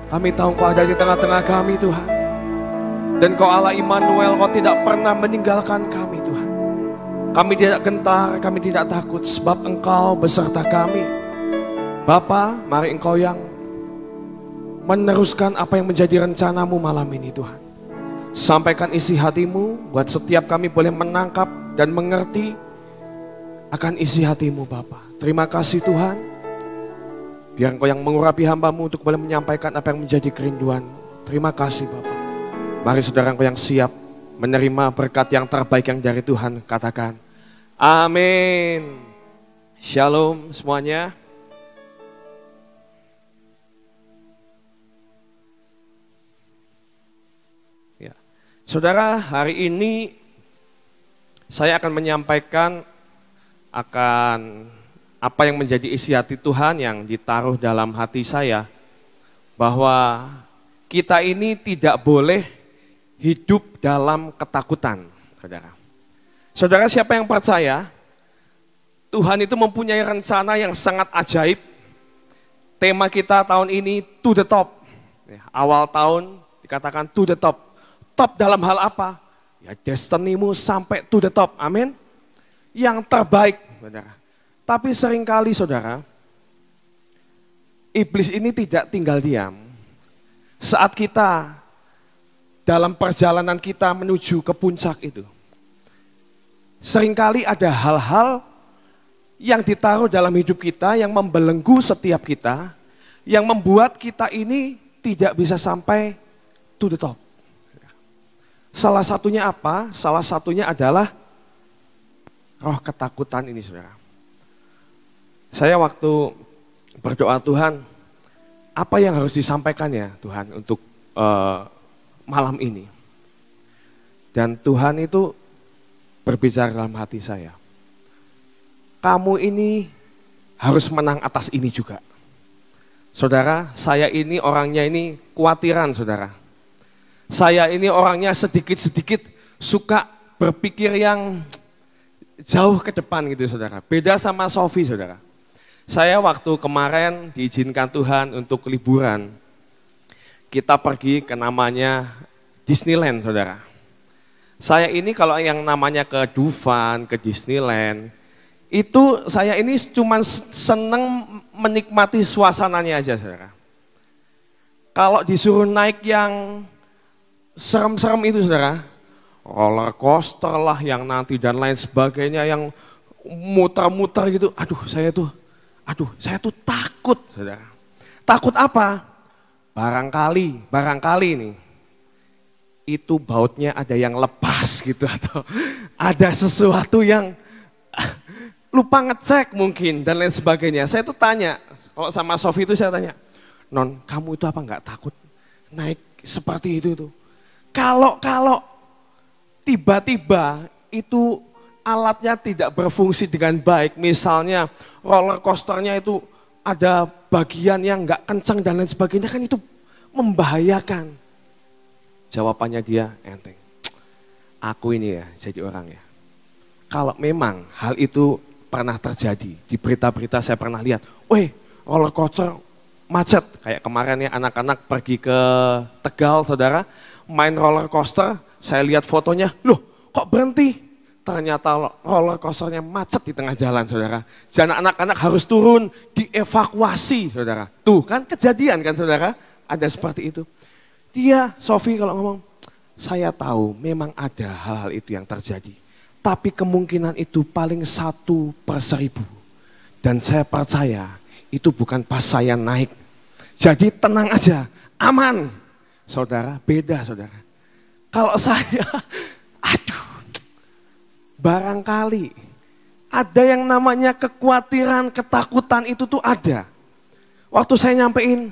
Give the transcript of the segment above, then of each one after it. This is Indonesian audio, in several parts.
Kami tahu Engkau ada di tengah-tengah kami Tuhan. Dan Kau Allah Immanuel, Kau tidak pernah meninggalkan kami Tuhan. Kami tidak gentar, kami tidak takut sebab Engkau beserta kami. Bapa, mari Engkau yang meneruskan apa yang menjadi rencanamu malam ini Tuhan. Sampaikan isi hatimu buat setiap kami boleh menangkap dan mengerti akan isi hatimu Bapa. Terima kasih Tuhan. Biar Engkau yang mengurapi hamba-Mu untuk boleh menyampaikan apa yang menjadi kerinduan. Terima kasih Bapa. Mari saudara Engkau yang siap menerima berkat yang terbaik yang dari Tuhan. Katakan amin. Shalom semuanya. Ya. Saudara, hari ini saya akan menyampaikan akan apa yang menjadi isi hati Tuhan yang ditaruh dalam hati saya. Bahwa kita ini tidak boleh hidup dalam ketakutan, saudara. Saudara, siapa yang percaya Tuhan itu mempunyai rencana yang sangat ajaib. Tema kita tahun ini to the top. Awal tahun dikatakan to the top. Top dalam hal apa? Ya, destinimu sampai to the top. Amin. Yang terbaik, saudara. Tapi seringkali, saudara, iblis ini tidak tinggal diam. Saat kita dalam perjalanan kita menuju ke puncak itu, seringkali ada hal-hal yang ditaruh dalam hidup kita yang membelenggu setiap kita, yang membuat kita ini tidak bisa sampai to the top. Salah satunya apa? Salah satunya adalah roh ketakutan ini, saudara. Saya waktu berdoa, Tuhan, apa yang harus disampaikan ya Tuhan untuk malam ini. Dan Tuhan itu berbicara dalam hati saya. Kamu ini harus menang atas ini juga. Saudara, saya ini orangnya ini khawatiran, saudara. Saya ini orangnya sedikit-sedikit suka berpikir yang jauh ke depan gitu, saudara. Beda sama Sofi, saudara. Saya waktu kemarin diizinkan Tuhan untuk liburan. Kita pergi ke namanya Disneyland, saudara. Saya ini kalau yang namanya ke Dufan, ke Disneyland, itu saya ini cuma seneng menikmati suasananya aja, saudara. Kalau disuruh naik yang serem-serem itu, saudara, roller coaster lah yang nanti dan lain sebagainya yang muter-muter gitu, saya tuh takut, saudara. Takut apa? Barangkali nih, itu bautnya ada yang lepas gitu, atau ada sesuatu yang lupa ngecek mungkin dan lain sebagainya. Saya tuh tanya, kalau sama Sofi itu saya tanya, Non, kamu itu apa nggak takut naik seperti itu tuh? Kalau tiba-tiba itu alatnya tidak berfungsi dengan baik, misalnya roller coasternya itu ada bagian yang nggak kencang dan lain sebagainya, kan itu membahayakan. Jawabannya dia enteng. Aku ini ya jadi orang ya. Kalau memang hal itu pernah terjadi, di berita-berita saya pernah lihat, roller coaster macet. Kayak kemarin ya anak-anak pergi ke Tegal, saudara, main roller coaster, saya lihat fotonya, loh kok berhenti? Ternyata roller coasternya macet di tengah jalan, saudara. Dan anak-anak harus turun, dievakuasi, saudara. Tuh kan kejadian kan, saudara, ada seperti itu. Dia, Sofi kalau ngomong, saya tahu memang ada hal-hal itu yang terjadi. Tapi kemungkinan itu paling 1/1000. Dan saya percaya itu bukan pas saya naik. Jadi tenang aja, aman. Saudara, beda saudara. Kalau saya, barangkali ada yang namanya kekhawatiran, ketakutan itu tuh ada. Waktu saya nyampein,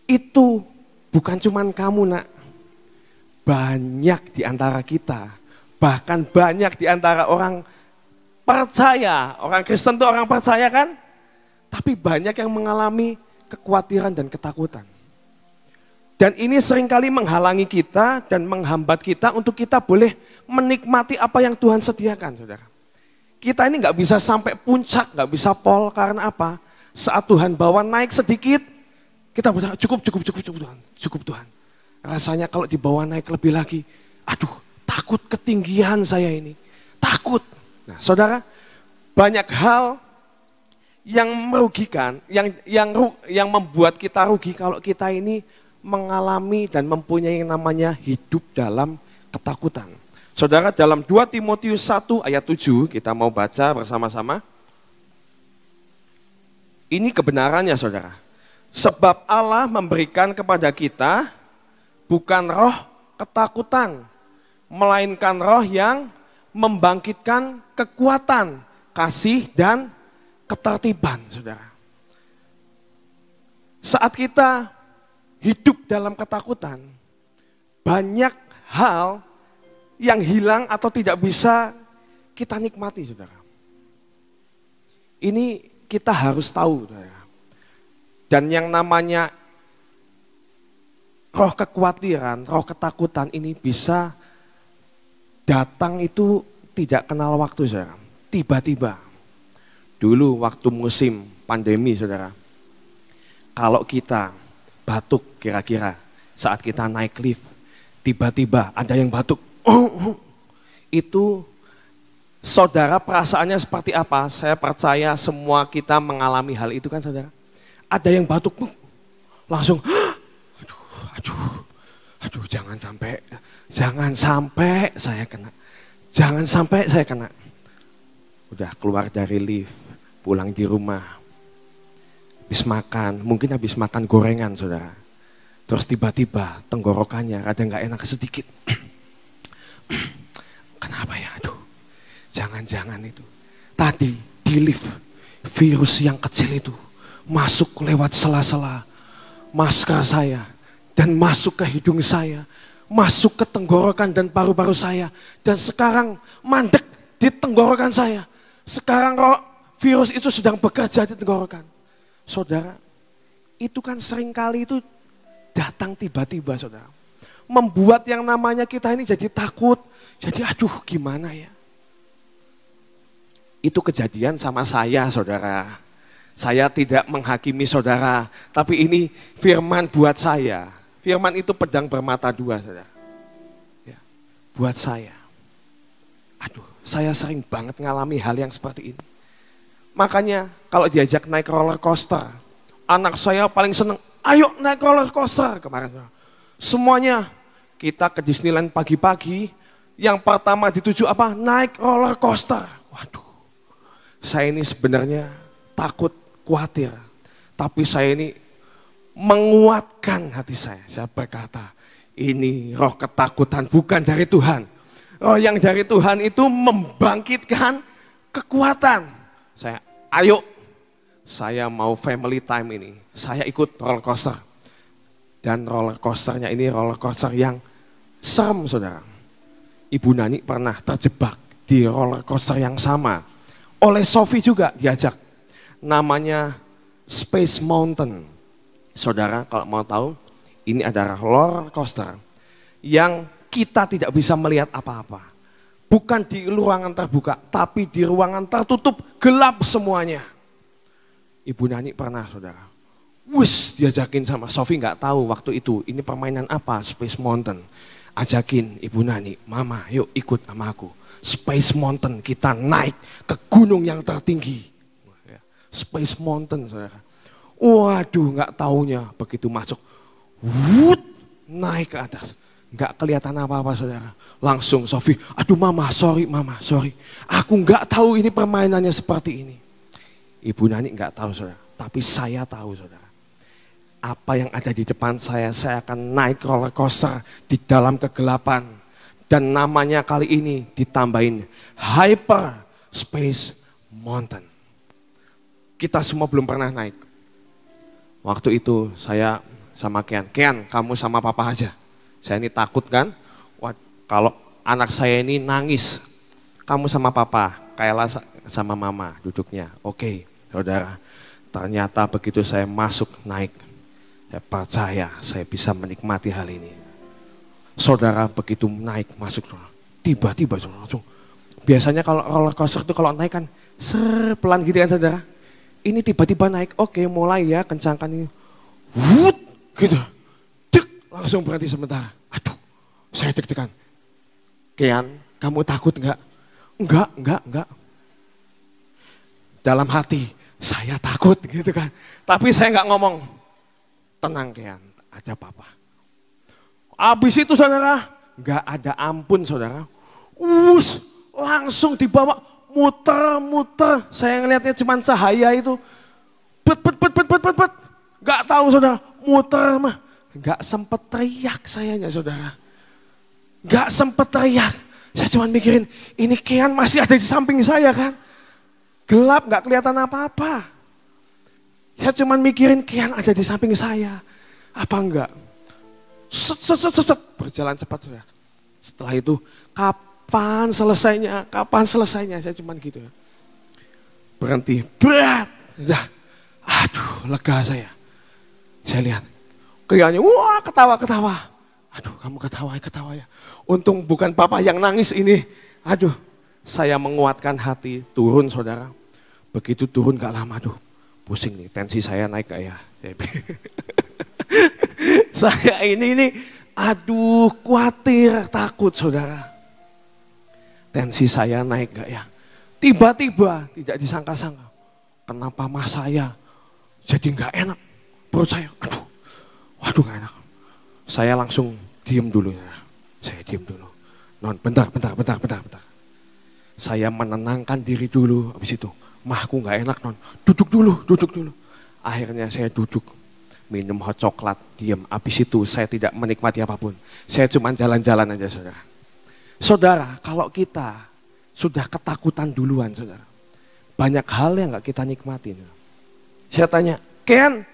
itu bukan cuman kamu nak. Banyak di antara kita, bahkan banyak di antara orang percaya, orang Kristen itu orang percaya kan? Tapi banyak yang mengalami kekhawatiran dan ketakutan. Dan ini seringkali menghalangi kita dan menghambat kita untuk kita boleh menikmati apa yang Tuhan sediakan, saudara. Kita ini nggak bisa sampai puncak, nggak bisa pol, karena apa? Saat Tuhan bawa naik sedikit, Kita berkata, cukup Tuhan, cukup Tuhan. Rasanya kalau dibawa naik lebih lagi, aduh takut ketinggian saya ini, takut. Nah saudara, banyak hal yang merugikan, yang membuat kita rugi kalau kita ini mengalami dan mempunyai yang namanya hidup dalam ketakutan. Saudara, dalam 2 Timotius 1 ayat 7 kita mau baca bersama-sama. Ini kebenarannya saudara. Sebab Allah memberikan kepada kita bukan roh ketakutan, melainkan roh yang membangkitkan kekuatan, kasih dan ketertiban saudara. Saat kita hidup dalam ketakutan, banyak hal yang hilang atau tidak bisa kita nikmati saudara. Ini kita harus tahu saudara. Dan yang namanya roh kekhawatiran, roh ketakutan ini bisa datang itu tidak kenal waktu saudara. Tiba-tiba. Dulu waktu musim pandemi saudara. Kalau kita batuk kira-kira saat kita naik lift. Tiba-tiba ada yang batuk. Itu saudara perasaannya seperti apa? Saya percaya semua kita mengalami hal itu kan saudara. Ada yang batuk langsung aduh jangan sampai saya kena. Jangan sampai saya kena. Udah keluar dari lift, pulang di rumah. Habis makan, mungkin habis makan gorengan saudara. Terus tiba-tiba tenggorokannya ada nggak enak sedikit. Kenapa ya? Aduh, jangan-jangan itu. Tadi di lift, virus yang kecil itu masuk lewat sela-sela masker saya dan masuk ke hidung saya, masuk ke tenggorokan dan paru-paru saya, dan sekarang mandek di tenggorokan saya. Sekarang virus itu sedang bekerja di tenggorokan. Saudara, itu kan seringkali itu datang tiba-tiba saudara. Membuat yang namanya kita ini jadi takut, jadi aduh gimana ya. Itu kejadian sama saya saudara. Saya tidak menghakimi saudara, tapi ini firman buat saya. Firman itu pedang bermata dua saudara. Ya, buat saya. Aduh, saya sering banget ngalami hal yang seperti ini. Makanya kalau diajak naik roller coaster, anak saya paling seneng, ayo naik roller coaster kemarin. Semuanya kita ke Disneyland pagi-pagi, yang pertama dituju apa? Naik roller coaster. Waduh, saya ini sebenarnya takut, khawatir. Tapi saya ini menguatkan hati saya. Saya berkata, ini roh ketakutan bukan dari Tuhan. Roh yang dari Tuhan itu membangkitkan kekuatan. Saya mau family time ini. Saya ikut roller coaster. Dan roller coasternya ini roller coaster yang serem saudara. Ibu Nani pernah terjebak di roller coaster yang sama. Oleh Sophie juga diajak. Namanya Space Mountain. Saudara kalau mau tahu, ini adalah roller coaster yang kita tidak bisa melihat apa-apa. Bukan di ruangan terbuka, tapi di ruangan tertutup, gelap semuanya. Ibu Nani pernah saudara. Diajakin sama Sophie, nggak tahu waktu itu ini permainan apa, Space Mountain. Ajakin Ibu Nani, mama yuk ikut sama aku. Space Mountain, kita naik ke gunung yang tertinggi. Space Mountain saudara. Waduh nggak taunya begitu masuk. Naik ke atas. Nggak kelihatan apa-apa saudara. Langsung Sophie, aduh mama sorry. Aku nggak tahu ini permainannya seperti ini. Ibu Nani nggak tahu saudara. Tapi saya tahu saudara. Apa yang ada di depan saya akan naik roller coaster di dalam kegelapan. Dan namanya kali ini ditambahin Hyper Space Mountain. Kita semua belum pernah naik. Waktu itu saya sama Kian, kamu sama papa aja. Saya ini takut kan, kalau anak saya ini nangis. Kamu sama papa, kayalah sama mama duduknya. Oke, saudara. Ternyata begitu saya masuk naik, saya percaya saya bisa menikmati hal ini. Saudara begitu naik masuk, tiba-tiba langsung. Biasanya kalau roller coaster itu kalau naik kan pelan gitu kan saudara. Ini tiba-tiba naik, oke mulai ya kencangkan ini. Wut, gitu. Dek, langsung berhenti sebentar. Aduh, saya deg-degan. Kean, kamu takut enggak? Enggak. Dalam hati, saya takut gitu kan. Tapi saya enggak ngomong. Tenang Kean, ada papa. Habis itu saudara, enggak ada ampun saudara. Langsung dibawa muter-muter. Saya ngelihatnya cuma cahaya itu. Bet. Enggak tahu saudara, muter mah. Enggak sempet teriak sayanya saudara. Enggak sempet teriak. Saya cuma mikirin, ini Kean masih ada di samping saya kan. Gelap, gak kelihatan apa-apa. Saya cuma mikirin Kean ada di samping saya. Apa enggak? Set. Berjalan cepat sudah. Setelah itu, kapan selesainya? Saya cuma gitu. Berhenti, berat. Udah, aduh lega saya. Saya lihat, Keannya, wah ketawa. Aduh kamu ketawa ya. Untung bukan papa yang nangis ini. Aduh, saya menguatkan hati, turun saudara. Begitu turun gak lama, aduh pusing nih, tensi saya naik gak ya? Saya ini, aduh khawatir, takut saudara. Tensi saya naik gak ya? Tiba-tiba, tidak disangka-sangka. Kenapa mas saya jadi gak enak? Perut saya, waduh gak enak. Saya langsung diem dulu ya. Saya diem dulu. Non, bentar. Saya menenangkan diri dulu. Habis itu, mahku gak enak non. Duduk dulu. Akhirnya saya duduk. Minum hot coklat, diem. Habis itu saya tidak menikmati apapun. Saya cuma jalan-jalan aja saudara. Saudara, kalau kita sudah ketakutan duluan saudara. Banyak hal yang gak kita nikmatin. Saya tanya, Kean,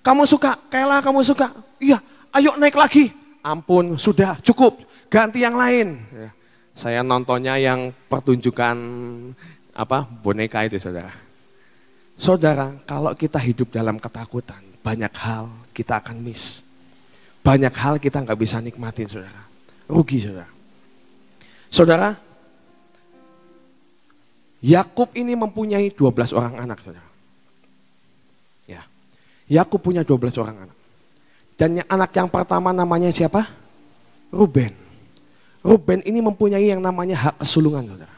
kamu suka? Kayla, kamu suka? Iya. Ayo naik lagi. Ampun, sudah cukup. Ganti yang lain. Ya. Saya nontonnya yang pertunjukan boneka itu saudara. Saudara, kalau kita hidup dalam ketakutan, banyak hal kita akan miss. Banyak hal kita nggak bisa nikmatin saudara. Rugi saudara. Saudara, Yakub ini mempunyai 12 orang anak saudara. Ya, Yakub punya 12 orang anak. Dan anak yang pertama namanya siapa? Ruben. Ruben ini mempunyai yang namanya hak kesulungan saudara.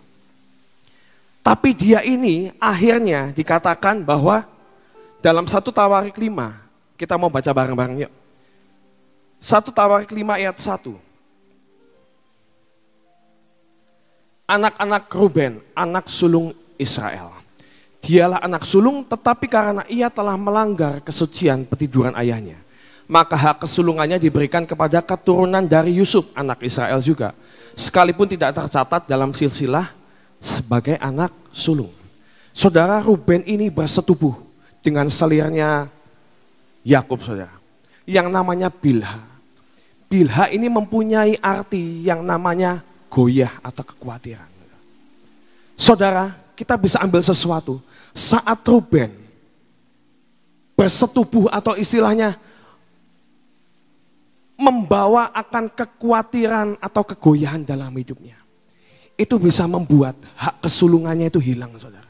Tapi dia ini akhirnya dikatakan bahwa dalam 1 Tawarik 5, kita mau baca bareng-bareng yuk. 1 Tawarik 5 ayat 1. Anak-anak Ruben, anak sulung Israel. Dialah anak sulung tetapi karena ia telah melanggar kesucian petiduran ayahnya. Maka hak kesulungannya diberikan kepada keturunan dari Yusuf, anak Israel juga. Sekalipun tidak tercatat dalam silsilah sebagai anak sulung. Saudara, Ruben ini bersetubuh dengan selirnya Yakub saudara. Yang namanya Bilha. Bilha ini mempunyai arti yang namanya goyah atau kekhawatiran. Saudara, kita bisa ambil sesuatu. Saat Ruben bersetubuh atau istilahnya membawa akan kekhawatiran atau kegoyahan dalam hidupnya. Itu bisa membuat hak kesulungannya itu hilang saudara.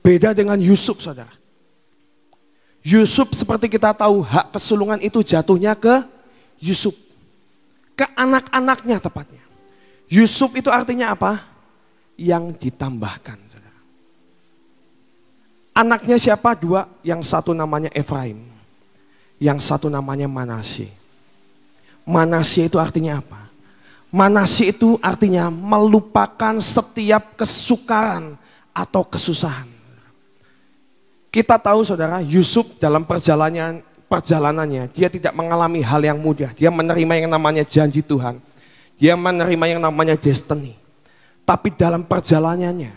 Beda dengan Yusuf saudara. Yusuf seperti kita tahu hak kesulungan itu jatuhnya ke Yusuf. Ke anak-anaknya tepatnya. Yusuf itu artinya apa? Yang ditambahkan saudara. Anaknya siapa? 2, yang satu namanya Efraim. Yang satu namanya Manasye. Manasye itu artinya apa? Manasye itu artinya melupakan setiap kesukaran atau kesusahan. Kita tahu saudara, Yusuf dalam perjalanannya, dia tidak mengalami hal yang mudah. Dia menerima yang namanya janji Tuhan. Dia menerima yang namanya destiny. Tapi dalam perjalanannya,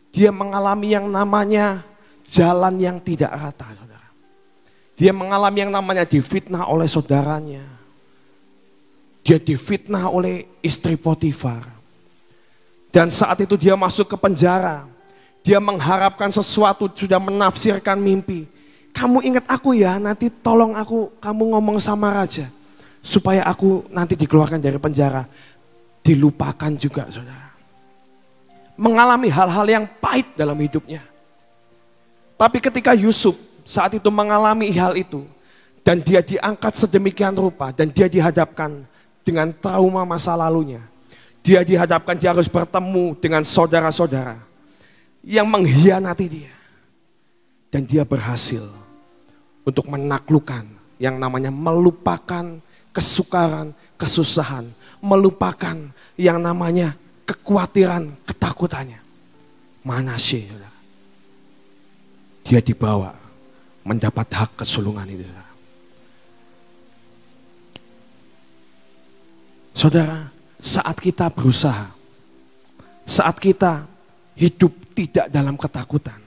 dia mengalami yang namanya jalan yang tidak rata saudara. Dia mengalami yang namanya difitnah oleh saudaranya. Dia difitnah oleh istri Potifar. Dan saat itu dia masuk ke penjara. Dia mengharapkan sesuatu, sudah menafsirkan mimpi. Kamu ingat aku ya, nanti tolong kamu ngomong sama raja. Supaya aku nanti dikeluarkan dari penjara. Dilupakan juga saudara. Mengalami hal-hal yang pahit dalam hidupnya. Tapi ketika Yusuf saat itu mengalami hal itu. Dan dia diangkat sedemikian rupa dan dia dihadapkan dengan trauma masa lalunya. Dia dihadapkan, dia harus bertemu dengan saudara-saudara yang mengkhianati dia. Dan dia berhasil untuk menaklukkan yang namanya melupakan kesukaran, kesusahan, melupakan yang namanya kekhawatiran, ketakutannya. Manasye, dia dibawa mendapat hak kesulungan itu. Saudara, saat kita berusaha, saat kita hidup tidak dalam ketakutan,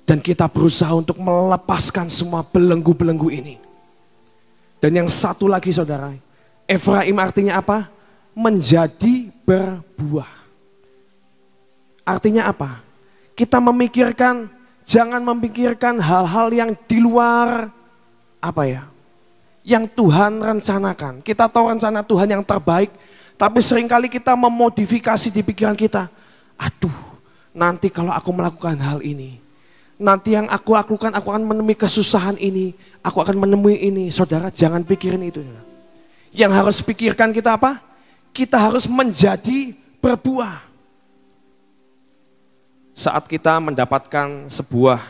dan kita berusaha untuk melepaskan semua belenggu-belenggu ini. Dan yang satu lagi saudara, Efraim artinya apa? Menjadi berbuah. Artinya apa? Kita memikirkan, jangan memikirkan hal-hal yang di luar apa ya? Yang Tuhan rencanakan. Kita tahu rencana Tuhan yang terbaik, tapi seringkali kita memodifikasi di pikiran kita. Aduh, nanti kalau aku melakukan hal ini, nanti yang aku lakukan, aku akan menemui kesusahan ini, aku akan menemui ini. Saudara, jangan pikirin itu. Yang harus pikirkan kita apa? Kita harus menjadi berbuah. Saat kita mendapatkan sebuah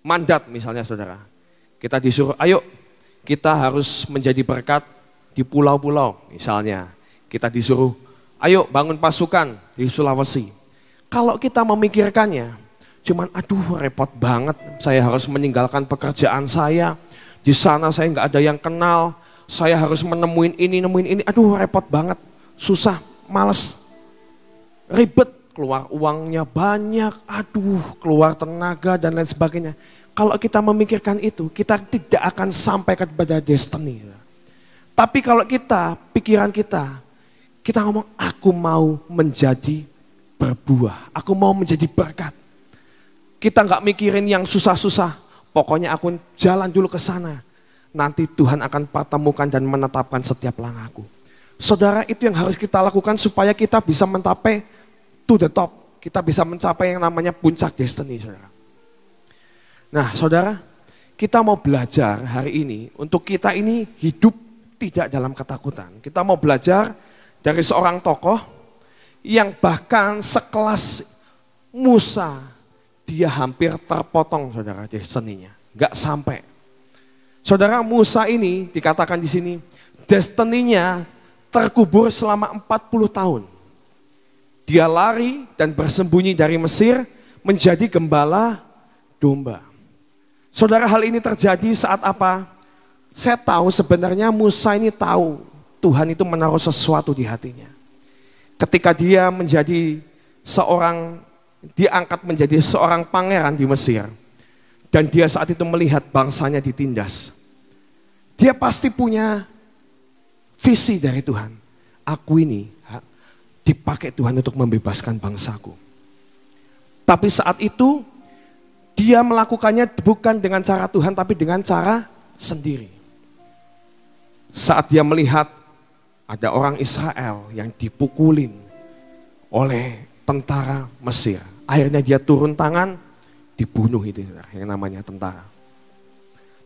mandat misalnya saudara, kita disuruh, ayo kita harus menjadi berkat di pulau-pulau misalnya. Kita disuruh, ayo bangun pasukan di Sulawesi. Kalau kita memikirkannya, cuman aduh repot banget, saya harus meninggalkan pekerjaan saya. Di sana saya nggak ada yang kenal, saya harus nemuin ini, aduh repot banget, susah, males, ribet, keluar uangnya banyak, aduh keluar tenaga dan lain sebagainya. Kalau kita memikirkan itu, kita tidak akan sampai kepada destiny. Tapi kalau kita, pikiran kita ngomong, aku mau menjadi berbuah, aku mau menjadi berkat. Kita nggak mikirin yang susah-susah, pokoknya aku jalan dulu ke sana. Nanti Tuhan akan pertemukan dan menetapkan setiap langkahku. Saudara, itu yang harus kita lakukan supaya kita bisa mencapai to the top. Kita bisa mencapai yang namanya puncak destiny, saudara. Nah saudara, kita mau belajar hari ini untuk kita ini hidup tidak dalam ketakutan. Kita mau belajar dari seorang tokoh yang bahkan sekelas Musa, dia hampir terpotong saudara destiny-nya. Gak sampai. Saudara, Musa ini dikatakan di sini destiny-nya terkubur selama 40 tahun. Dia lari dan bersembunyi dari Mesir menjadi gembala domba. Saudara, hal ini terjadi saat apa? Saya tahu sebenarnya Musa ini tahu Tuhan itu menaruh sesuatu di hatinya. Ketika dia menjadi diangkat menjadi seorang pangeran di Mesir. Dan dia saat itu melihat bangsanya ditindas. Dia pasti punya visi dari Tuhan. Aku ini dipakai Tuhan untuk membebaskan bangsaku. Tapi saat itu dia melakukannya bukan dengan cara Tuhan, tapi dengan cara sendiri. Saat dia melihat ada orang Israel yang dipukulin oleh tentara Mesir. Akhirnya dia turun tangan, dibunuh itu yang namanya tentara.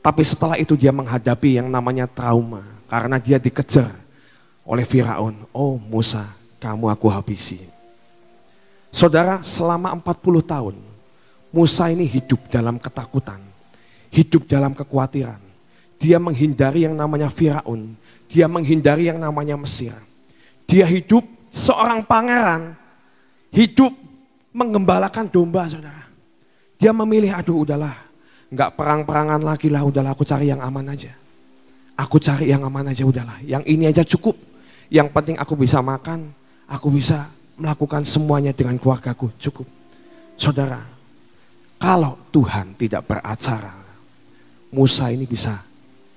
Tapi setelah itu dia menghadapi yang namanya trauma. Karena dia dikejar oleh Firaun. Oh Musa, kamu aku habisi. Saudara, selama 40 tahun. Musa ini hidup dalam ketakutan, hidup dalam kekhawatiran. Dia menghindari yang namanya Firaun, dia menghindari yang namanya Mesir. Dia hidup seorang pangeran, hidup menggembalakan domba saudara. Dia memilih, aduh udahlah, nggak perang-perangan lagi lah, udahlah aku cari yang aman aja. Aku cari yang aman aja udahlah, yang ini aja cukup. Yang penting aku bisa makan, aku bisa melakukan semuanya dengan keluargaku, cukup. Saudara, kalau Tuhan tidak beracara, Musa ini bisa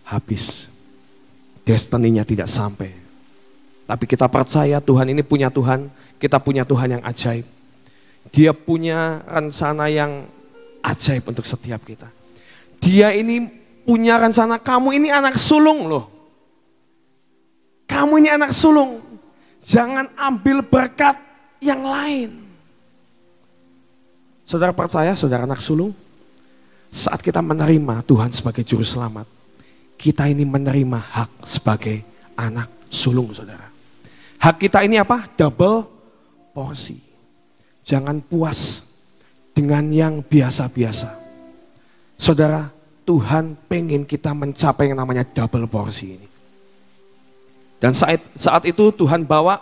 habis. Destiny-nya tidak sampai. Tapi kita percaya Tuhan ini punya Tuhan, kita punya Tuhan yang ajaib. Dia punya rencana yang ajaib untuk setiap kita. Dia ini punya rencana, kamu ini anak sulung loh. Kamu ini anak sulung. Jangan ambil berkat yang lain. Saudara percaya, saudara anak sulung? Saat kita menerima Tuhan sebagai juru selamat, kita ini menerima hak sebagai anak sulung, saudara. Hak kita ini apa? Double porsi. Jangan puas dengan yang biasa-biasa. Saudara, Tuhan pengen kita mencapai yang namanya double porsi ini. Dan saat itu Tuhan bawa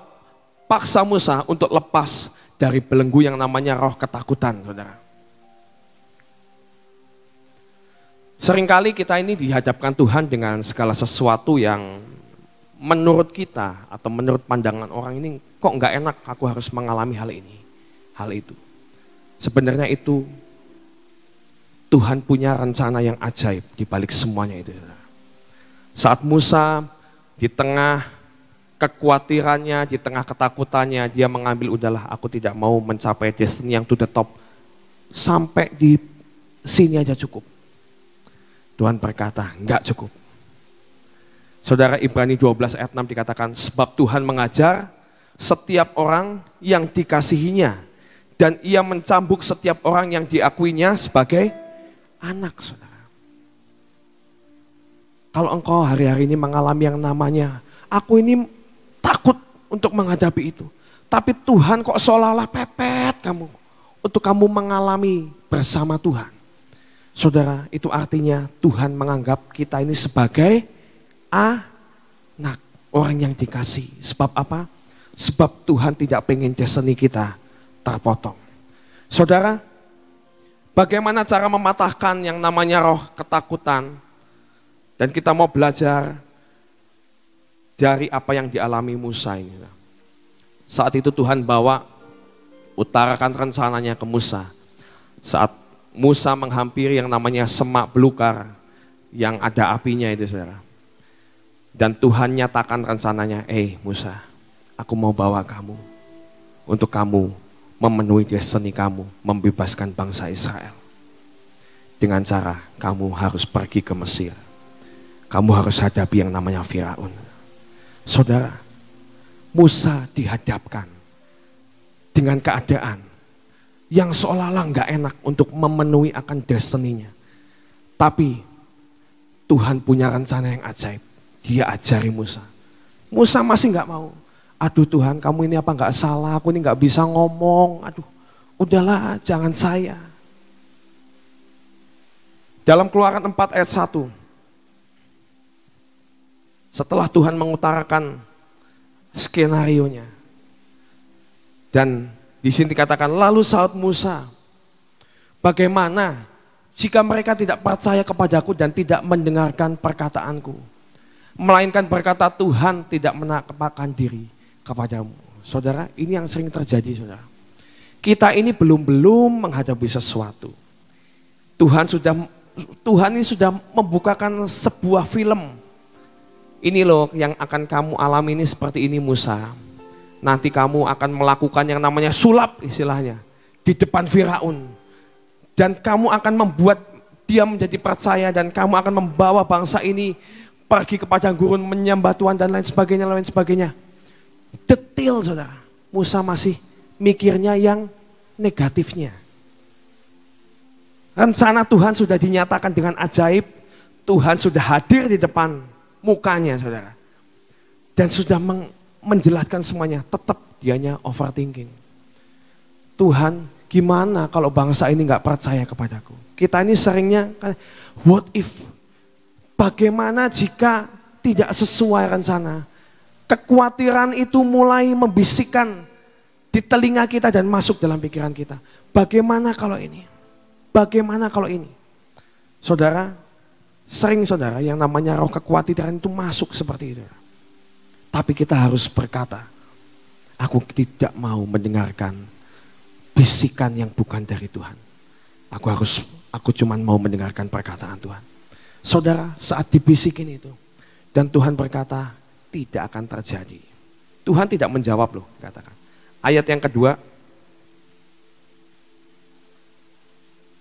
paksa Musa untuk lepas dari belenggu yang namanya roh ketakutan, saudara. Seringkali kita ini dihadapkan Tuhan dengan segala sesuatu yang menurut kita atau menurut pandangan orang ini kok nggak enak aku harus mengalami hal ini, hal itu. Sebenarnya itu Tuhan punya rencana yang ajaib di balik semuanya itu. Saat Musa di tengah kekhawatirannya, di tengah ketakutannya, dia mengambil udahlah aku tidak mau mencapai destiny yang to the top. Sampai di sini aja cukup. Tuhan berkata, enggak cukup. Saudara, Ibrani 12 ayat 6 dikatakan, sebab Tuhan mengajar setiap orang yang dikasihinya, dan ia mencambuk setiap orang yang diakuinya sebagai anak, saudara. Kalau engkau hari-hari ini mengalami yang namanya, aku ini takut untuk menghadapi itu. Tapi Tuhan kok seolah-olah pepet kamu, untuk kamu mengalami bersama Tuhan. Saudara, itu artinya Tuhan menganggap kita ini sebagai anak, orang yang dikasih. Sebab apa? Sebab Tuhan tidak pengen destiny kita terpotong. Saudara, bagaimana cara mematahkan yang namanya roh ketakutan? Dan kita mau belajar dari apa yang dialami Musa ini. Saat itu Tuhan bawa, utarakan rencananya ke Musa. Saat Musa menghampiri yang namanya semak belukar yang ada apinya itu, saudara. Dan Tuhan nyatakan rencananya, Musa, aku mau bawa kamu untuk kamu memenuhi destiny kamu, membebaskan bangsa Israel. Dengan cara kamu harus pergi ke Mesir. Kamu harus hadapi yang namanya Firaun. Saudara, Musa dihadapkan dengan keadaan yang seolah-olah nggak enak untuk memenuhi akan destiny-nya. Tapi Tuhan punya rencana yang ajaib. Dia ajari Musa. Musa masih nggak mau. Aduh Tuhan, kamu ini apa nggak salah? Aku ini nggak bisa ngomong. Aduh, udahlah, jangan saya. Dalam Keluaran 4 ayat 1. Setelah Tuhan mengutarakan skenario-nya. Dan di sini dikatakan, lalu saud Musa, bagaimana jika mereka tidak percaya kepadaku dan tidak mendengarkan perkataanku, melainkan berkata Tuhan tidak menampakkan diri kepadamu. Saudara, ini yang sering terjadi, saudara. Kita ini belum menghadapi sesuatu. Tuhan ini sudah membukakan sebuah film. Ini loh yang akan kamu alami ini seperti ini Musa. Nanti kamu akan melakukan yang namanya sulap istilahnya di depan Firaun. Dan kamu akan membuat dia menjadi percaya dan kamu akan membawa bangsa ini pergi ke padang gurun menyembah Tuhan dan lain sebagainya. Detail, saudara. Musa masih mikirnya yang negatifnya. Rencana Tuhan sudah dinyatakan dengan ajaib. Tuhan sudah hadir di depan mukanya, saudara. Dan sudah menjelaskan semuanya, tetap dianya overthinking. Tuhan, gimana kalau bangsa ini nggak percaya kepadaku? Kita ini seringnya, what if? Bagaimana jika tidak sesuai rencana? Kekhawatiran itu mulai membisikkan di telinga kita dan masuk dalam pikiran kita. Bagaimana kalau ini? Bagaimana kalau ini? Saudara, sering saudara yang namanya roh kekhawatiran itu masuk seperti itu. Tapi kita harus berkata, aku tidak mau mendengarkan bisikan yang bukan dari Tuhan. Aku cuma mau mendengarkan perkataan Tuhan. Saudara, saat dibisikin itu, dan Tuhan berkata, tidak akan terjadi. Tuhan tidak menjawab loh, katakan. Ayat yang kedua,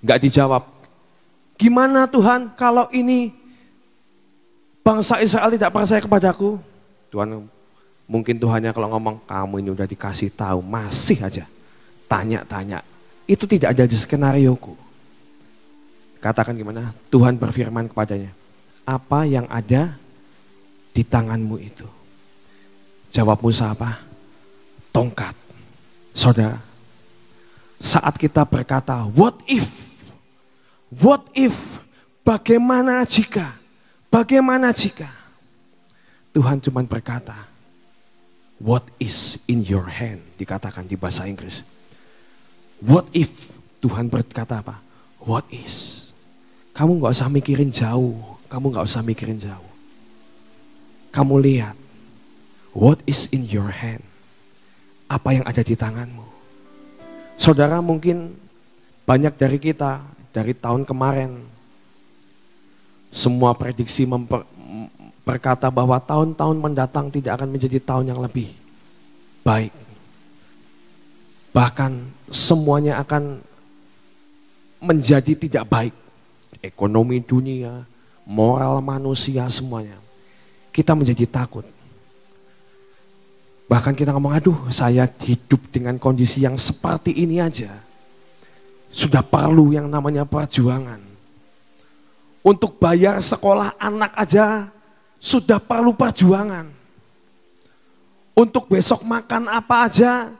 nggak dijawab. Gimana Tuhan kalau ini bangsa Israel tidak percaya kepadaku? Tuhan, mungkin Tuhannya kalau ngomong, kamu ini udah dikasih tahu, masih aja tanya-tanya. Itu tidak ada di skenarioku. Katakan gimana? Tuhan berfirman kepadanya, apa yang ada di tanganmu itu? Jawab Musa apa? Tongkat. Saudara, saat kita berkata, what if, bagaimana jika, Tuhan cuma berkata, what is in your hand, dikatakan di bahasa Inggris. What if, Tuhan berkata apa? What is. Kamu gak usah mikirin jauh, Kamu lihat, what is in your hand, apa yang ada di tanganmu. Saudara, mungkin banyak dari kita, dari tahun kemarin, semua prediksi berkata bahwa tahun-tahun mendatang tidak akan menjadi tahun yang lebih baik. Bahkan semuanya akan menjadi tidak baik. Ekonomi dunia, moral manusia, semuanya. Kita menjadi takut. Bahkan kita ngomong, aduh saya hidup dengan kondisi yang seperti ini aja. Sudah perlu yang namanya perjuangan. Untuk bayar sekolah anak aja sudah perlu perjuangan. Untuk besok makan apa aja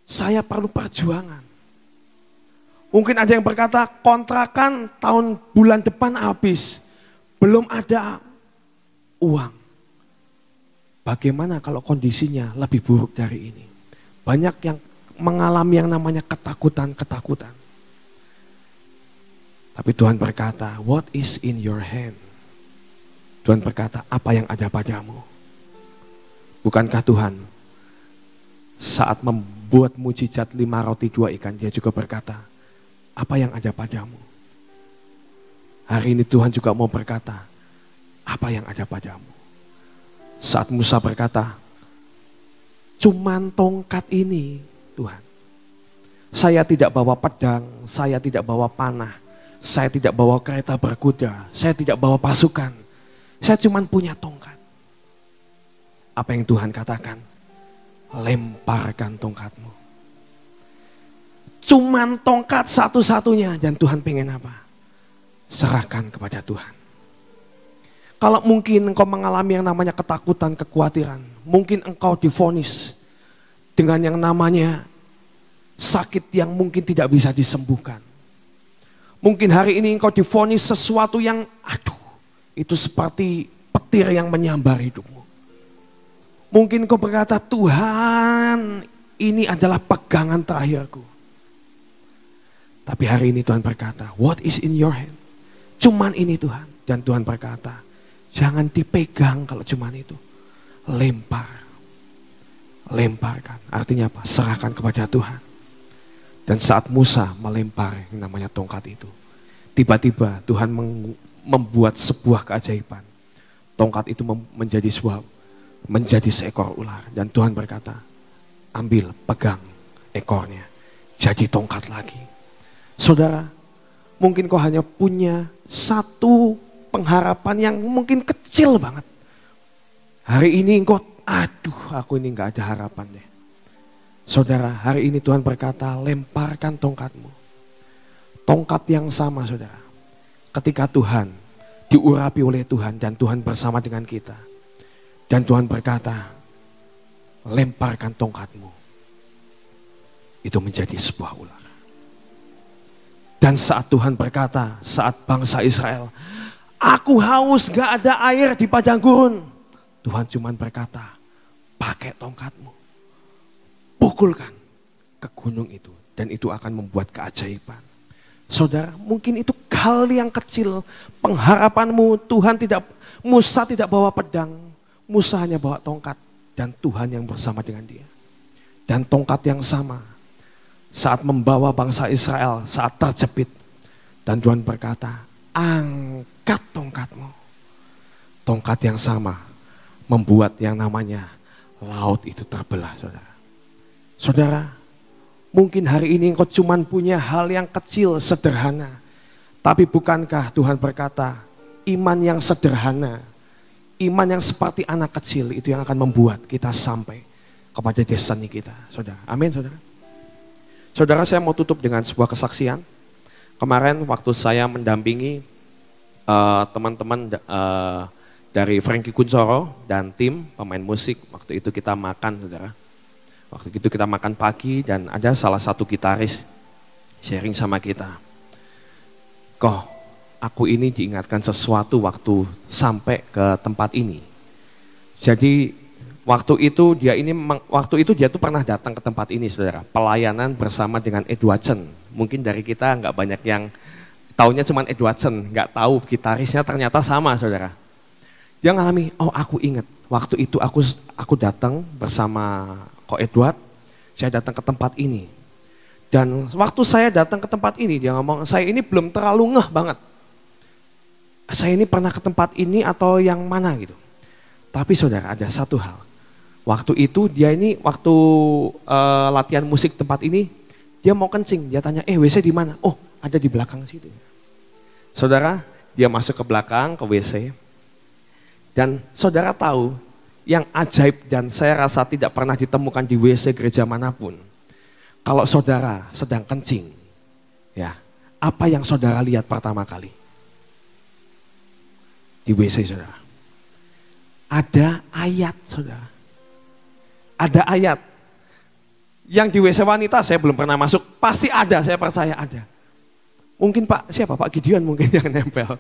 saya perlu perjuangan. Mungkin ada yang berkata kontrakan bulan depan habis. Belum ada uang. Bagaimana kalau kondisinya lebih buruk dari ini? Banyak yang mengalami yang namanya ketakutan. Tapi Tuhan berkata, what is in your hand? Tuhan berkata, apa yang ada padamu? Bukankah Tuhan saat membuat mujizat 5 roti 2 ikan, dia juga berkata, apa yang ada padamu? Hari ini Tuhan juga mau berkata, apa yang ada padamu? Saat Musa berkata, cuman tongkat ini Tuhan. Saya tidak bawa pedang, saya tidak bawa panah, saya tidak bawa kereta berkuda, saya tidak bawa pasukan. Saya cuman punya tongkat. Apa yang Tuhan katakan? Lemparkan tongkatmu. Cuman tongkat satu-satunya, dan Tuhan pengen apa? Serahkan kepada Tuhan. Kalau mungkin engkau mengalami yang namanya ketakutan, kekhawatiran, mungkin engkau divonis dengan yang namanya sakit yang mungkin tidak bisa disembuhkan. Mungkin hari ini engkau divonis sesuatu yang, itu seperti petir yang menyambar hidupmu. Mungkin engkau berkata, Tuhan, ini adalah pegangan terakhirku. Tapi hari ini Tuhan berkata, what is in your hand? Cuman ini Tuhan. Dan Tuhan berkata, jangan dipegang kalau cuman itu. Lemparkan. Artinya apa? Serahkan kepada Tuhan. Dan saat Musa melempar yang namanya tongkat itu, tiba-tiba Tuhan membuat sebuah keajaiban. Tongkat itu menjadi seekor ular. Dan Tuhan berkata, ambil, pegang ekornya. Jadi tongkat lagi. Saudara, mungkin kau hanya punya satu pengharapan yang mungkin kecil banget. Hari ini engkau, aku ini gak ada harapan deh. Saudara, hari ini Tuhan berkata, lemparkan tongkatmu. Tongkat yang sama, saudara. Ketika Tuhan diurapi oleh Tuhan dan Tuhan bersama dengan kita. Dan Tuhan berkata, lemparkan tongkatmu. Itu menjadi sebuah ular. Dan saat Tuhan berkata, saat bangsa Israel, aku haus, gak ada air di padang gurun. Tuhan cuma berkata, pakai tongkatmu. Pukulkan ke gunung itu. Dan itu akan membuat keajaiban. Saudara, mungkin itu hal yang kecil. Pengharapanmu, Musa tidak bawa pedang. Musa hanya bawa tongkat. Dan Tuhan yang bersama dengan dia. Dan tongkat yang sama. Saat membawa bangsa Israel, saat terjepit. Dan Tuhan berkata, angkat tongkatmu. Tongkat yang sama membuat yang namanya laut itu terbelah, saudara. Saudara, mungkin hari ini engkau cuma punya hal yang kecil, sederhana. Tapi bukankah Tuhan berkata, iman yang sederhana, iman yang seperti anak kecil itu yang akan membuat kita sampai kepada destiny kita, saudara. Amin, saudara. Saudara, saya mau tutup dengan sebuah kesaksian. Kemarin waktu saya mendampingi teman-teman dari Frankie Kuncoro dan tim pemain musik, waktu itu kita makan, saudara. Waktu itu kita makan pagi dan ada salah satu gitaris sharing sama kita. Kok aku ini diingatkan sesuatu waktu sampai ke tempat ini. Jadi waktu itu dia tuh pernah datang ke tempat ini, saudara. Pelayanan bersama dengan Ed Watson. Mungkin dari kita nggak banyak yang taunya cuma Ed Watson, nggak tahu gitarisnya ternyata sama, saudara. Dia ngalami, oh aku ingat, waktu itu aku datang bersama Ko Edward, saya datang ke tempat ini. Dan waktu saya datang ke tempat ini, dia ngomong, saya ini belum terlalu ngeh banget. Saya ini pernah ke tempat ini atau yang mana gitu. Tapi saudara, ada satu hal. Waktu itu dia ini, waktu latihan musik tempat ini, dia mau kencing. Dia tanya, WC di mana? Oh, ada di belakang situ. Saudara, dia masuk ke belakang, ke WC. Dan saudara tahu, yang ajaib dan saya rasa tidak pernah ditemukan di WC gereja manapun. Kalau saudara sedang kencing, ya, apa yang saudara lihat pertama kali? Di WC saudara. Ada ayat saudara. Ada ayat. Yang di WC wanita saya belum pernah masuk, pasti ada, saya percaya ada. Mungkin Pak Gideon mungkin yang nempel.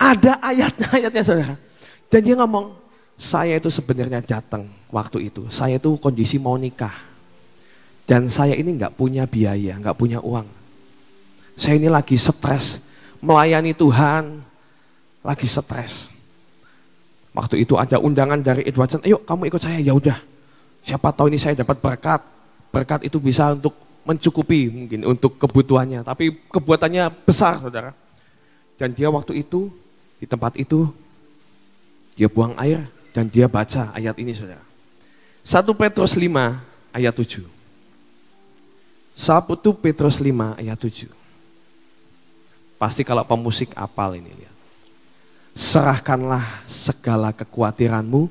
Ada ayatnya saudara. Dan dia ngomong, saya itu sebenarnya datang waktu itu, saya itu kondisi mau nikah. Dan saya ini nggak punya biaya, nggak punya uang. Saya ini lagi stres, melayani Tuhan, lagi stres. Waktu itu ada undangan dari Ed Watson, ayo kamu ikut saya, ya udah. Siapa tahu ini saya dapat berkat. Berkat itu bisa untuk mencukupi mungkin untuk kebutuhannya, tapi kebutuhannya besar saudara. Dan dia waktu itu, di tempat itu, dia buang air dan dia baca ayat ini saudara. 1 Petrus 5 ayat 7. 1 Petrus 5 ayat 7. Pasti kalau pemusik apal ini lihat. Serahkanlah segala kekhawatiranmu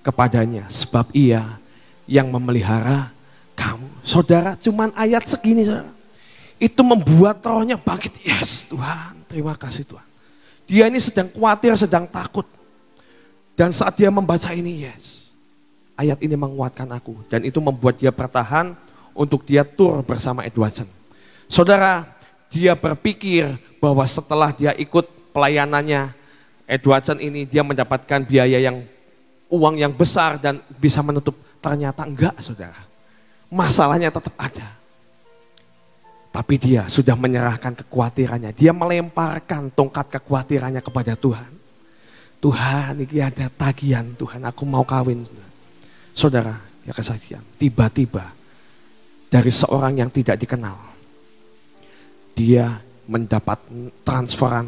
kepadanya sebab ia yang memelihara kamu. Saudara, cuman ayat segini saudara. Itu membuat rohnya bangkit. Yes Tuhan, terima kasih Tuhan. Dia ini sedang khawatir, sedang takut. Dan saat dia membaca ini, yes, ayat ini menguatkan aku. Dan itu membuat dia bertahan untuk dia tur bersama Ed Watson. Saudara, dia berpikir bahwa setelah dia ikut pelayanannya, Ed Watson ini dia mendapatkan biaya uang yang besar dan bisa menutup. Ternyata enggak saudara. Masalahnya tetap ada. Tapi dia sudah menyerahkan kekhawatirannya. Dia melemparkan tongkat kekhawatirannya kepada Tuhan. Tuhan, ini ada tagihan Tuhan, aku mau kawin. Saudara, ya kesaksian, tiba-tiba dari seorang yang tidak dikenal, dia mendapat transferan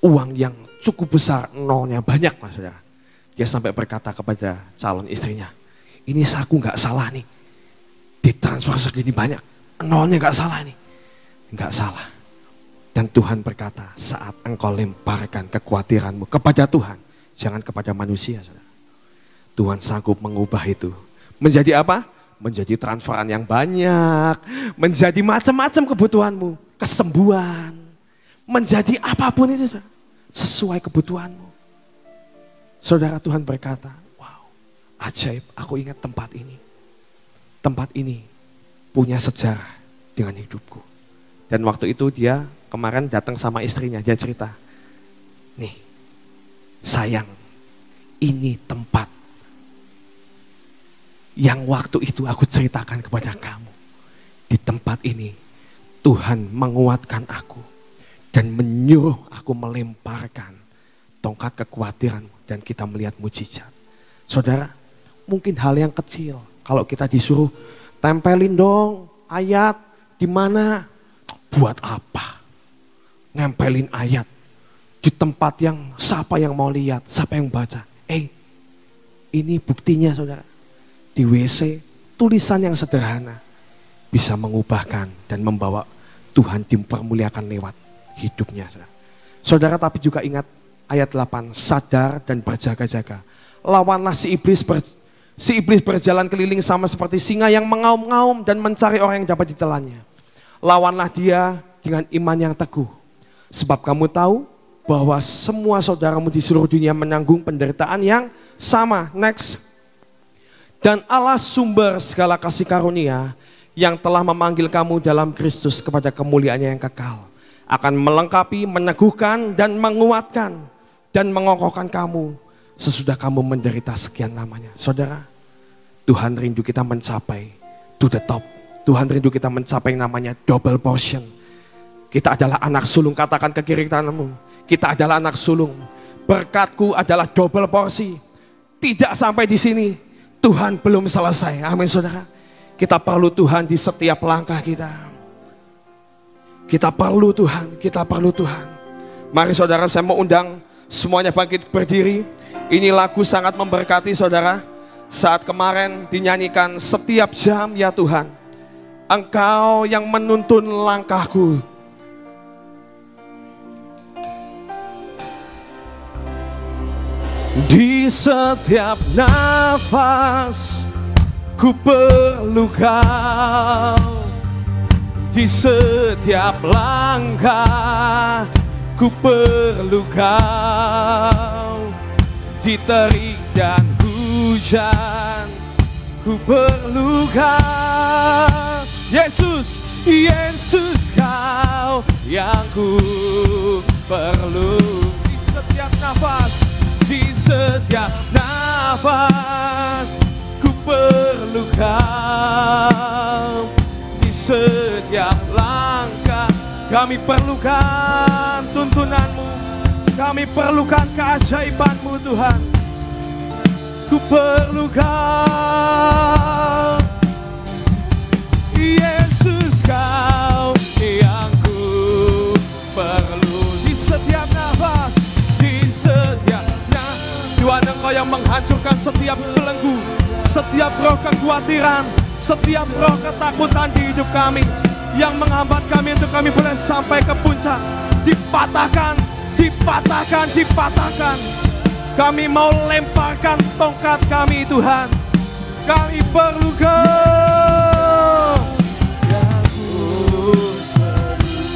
uang yang cukup besar, nolnya banyak mas saudara. Dia sampai berkata kepada calon istrinya, ini aku gak salah nih, ditransfer segini banyak, nolnya gak salah nih, gak salah. Dan Tuhan berkata, saat engkau lemparkan kekhawatiranmu kepada Tuhan, jangan kepada manusia. Saudara. Tuhan sanggup mengubah itu. Menjadi apa? Menjadi transferan yang banyak. Menjadi macam-macam kebutuhanmu. Kesembuhan. Menjadi apapun itu. Saudara. Sesuai kebutuhanmu. Saudara, Tuhan berkata, wow, ajaib, aku ingat tempat ini. Tempat ini punya sejarah dengan hidupku. Dan waktu itu dia kemarin datang sama istrinya, dia cerita, nih sayang, ini tempat yang waktu itu aku ceritakan kepada kamu. Di tempat ini Tuhan menguatkan aku dan menyuruh aku melemparkan tongkat kekhawatiran dan kita melihat mujizat. Saudara, mungkin hal yang kecil, kalau kita disuruh tempelin dong ayat di mana, buat apa? Nempelin ayat di tempat yang siapa yang mau lihat, siapa yang baca. Ini buktinya saudara. Di WC tulisan yang sederhana bisa mengubahkan dan membawa Tuhan dipermuliakan lewat hidupnya. Saudara, saudara tapi juga ingat ayat 8, sadar dan berjaga-jaga. Lawanlah si iblis berjalan keliling sama seperti singa yang mengaum-ngaum dan mencari orang yang dapat ditelannya. Lawanlah dia dengan iman yang teguh. Sebab kamu tahu bahwa semua saudaramu di seluruh dunia menanggung penderitaan yang sama. Next. Dan Allah sumber segala kasih karunia yang telah memanggil kamu dalam Kristus kepada kemuliaan yang kekal, akan melengkapi, meneguhkan, dan menguatkan, dan mengokohkan kamu sesudah kamu menderita sekian lamanya. Saudara, Tuhan rindu kita mencapai to the top. Tuhan rindu kita mencapai yang namanya double portion. Kita adalah anak sulung, katakan ke kiri kananmu. Kita adalah anak sulung. Berkatku adalah double porsi. Tidak sampai di sini. Tuhan belum selesai. Amin saudara. Kita perlu Tuhan di setiap langkah kita. Kita perlu Tuhan, kita perlu Tuhan. Mari saudara, saya mau undang semuanya bangkit berdiri. Ini lagu sangat memberkati saudara. Saat kemarin dinyanyikan setiap jam ya Tuhan, Engkau yang menuntun langkahku. Di setiap nafas ku perlu Kau. Di setiap langkah ku perlu Kau. Di terik dan hujan ku perlu Kau. Yesus, Yesus Kau yang ku perlu. Di setiap nafas, di setiap nafas ku perlu Kau. Di setiap langkah kami perlukan tuntunanmu. Kami perlukan keajaibanmu Tuhan. Ku perlu Kau. Yesus Kau yang ku perlu. Di setiap nafas, di setiap nafas. Tuhan, Engkau yang menghancurkan setiap belenggu, setiap roh kekhawatiran, setiap roh ketakutan di hidup kami yang menghambat kami untuk kami boleh sampai ke puncak. Dipatahkan, dipatahkan, dipatahkan. Kami mau lemparkan tongkat kami Tuhan. Kami perlu Kau.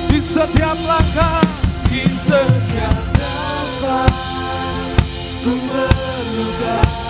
Di setiap langkah, di setiap nafas ku perlu Kau.